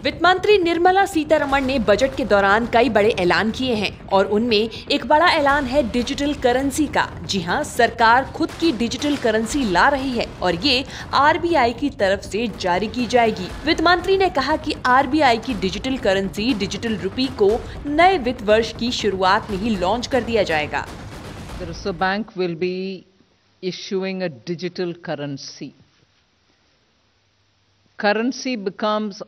वित्त मंत्री निर्मला सीतारमण ने बजट के दौरान कई बड़े ऐलान किए हैं और उनमें एक बड़ा ऐलान है डिजिटल करेंसी का। जी हां, सरकार खुद की डिजिटल करेंसी ला रही है और ये आरबीआई की तरफ से जारी की जाएगी। वित्त मंत्री ने कहा कि आरबीआई की डिजिटल करेंसी डिजिटल रुपी को नए वित्त वर्ष की शुरुआत में ही लॉन्च कर दिया जाएगा। The Reserve Bank will be issuing a digital currency. Currency becomes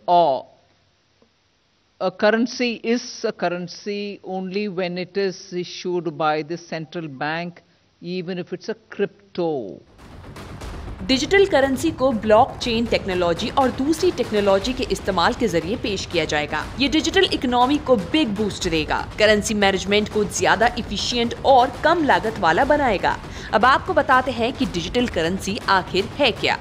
a currency is a currency only when it is issued by the central bank, even if it's a crypto. Digital currency को blockchain technology और दूसरी technology के इस्तेमाल के जरिए पेश किया जाएगा। ये डिजिटल इकोनॉमी को बिग बूस्ट देगा, करेंसी मैनेजमेंट को ज्यादा इफिशिएंट और कम लागत वाला बनाएगा। अब आपको बताते हैं कि डिजिटल करेंसी आखिर है क्या।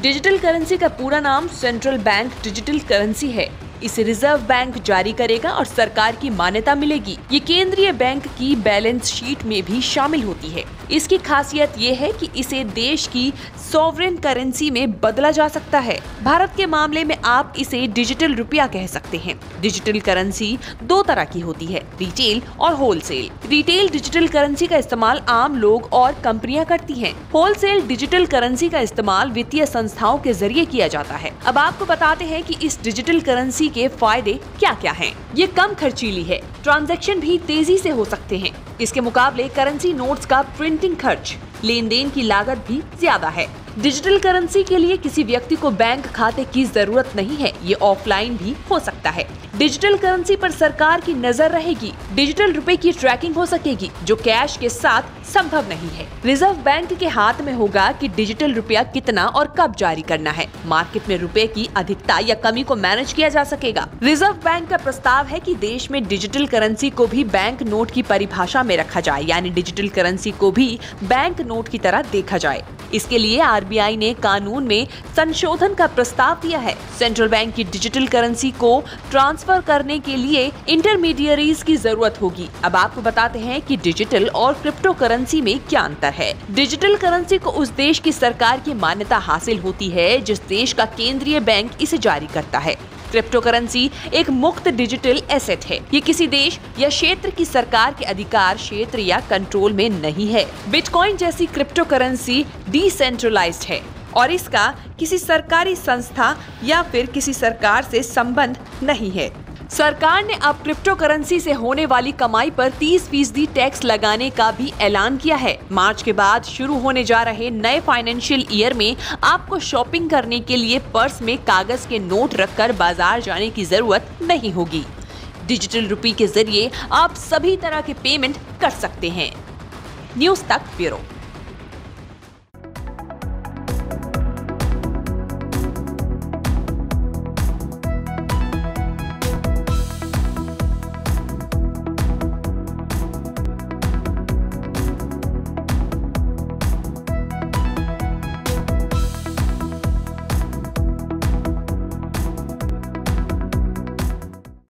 डिजिटल करेंसी का पूरा नाम सेंट्रल बैंक डिजिटल करेंसी है। इसे रिजर्व बैंक जारी करेगा और सरकार की मान्यता मिलेगी। ये केंद्रीय बैंक की बैलेंस शीट में भी शामिल होती है। इसकी खासियत ये है कि इसे देश की सॉवरेन करेंसी में बदला जा सकता है। भारत के मामले में आप इसे डिजिटल रुपया कह सकते हैं। डिजिटल करेंसी दो तरह की होती है, रिटेल और होलसेल। रिटेल डिजिटल करेंसी का इस्तेमाल आम लोग और कंपनियां करती हैं। होलसेल डिजिटल करेंसी का इस्तेमाल वित्तीय संस्थाओं के जरिए किया जाता है। अब आपको बताते हैं कि इस डिजिटल करेंसी के फायदे क्या क्या हैं। ये कम खर्चीली है, ट्रांजैक्शन भी तेजी से हो सकते हैं। इसके मुकाबले करेंसी नोट्स का प्रिंटिंग खर्च, लेन देन की लागत भी ज्यादा है। डिजिटल करेंसी के लिए किसी व्यक्ति को बैंक खाते की जरूरत नहीं है, ये ऑफलाइन भी हो सकता है। डिजिटल करेंसी पर सरकार की नजर रहेगी। डिजिटल रुपए की ट्रैकिंग हो सकेगी, जो कैश के साथ संभव नहीं है। रिजर्व बैंक के हाथ में होगा कि डिजिटल रुपया कितना और कब जारी करना है। मार्केट में रुपए की अधिकता या कमी को मैनेज किया जा सकेगा। रिजर्व बैंक का प्रस्ताव है कि देश में डिजिटल करेंसी को भी बैंक नोट की परिभाषा में रखा जाए, यानी डिजिटल करेंसी को भी बैंक नोट की तरह देखा जाए। इसके लिए आरबीआई ने कानून में संशोधन का प्रस्ताव दिया है। सेंट्रल बैंक की डिजिटल करेंसी को ट्रांसफर करने के लिए इंटरमीडियरीज की जरूरत होगी। अब आपको बताते हैं कि डिजिटल और क्रिप्टो करेंसी में क्या अंतर है। डिजिटल करेंसी को उस देश की सरकार की मान्यता हासिल होती है जिस देश का केंद्रीय बैंक इसे जारी करता है। क्रिप्टो करेंसी एक मुक्त डिजिटल एसेट है। ये किसी देश या क्षेत्र की सरकार के अधिकार क्षेत्र या कंट्रोल में नहीं है। बिटकॉइन जैसी क्रिप्टो करेंसी डिसेंट्रलाइज्ड है और इसका किसी सरकारी संस्था या फिर किसी सरकार से संबंध नहीं है। सरकार ने अब क्रिप्टो करेंसी से होने वाली कमाई पर 30% टैक्स लगाने का भी ऐलान किया है। मार्च के बाद शुरू होने जा रहे नए फाइनेंशियल ईयर में आपको शॉपिंग करने के लिए पर्स में कागज के नोट रखकर बाजार जाने की जरूरत नहीं होगी। डिजिटल रुपये के जरिए आप सभी तरह के पेमेंट कर सकते हैं। न्यूज़ तक ब्यूरो।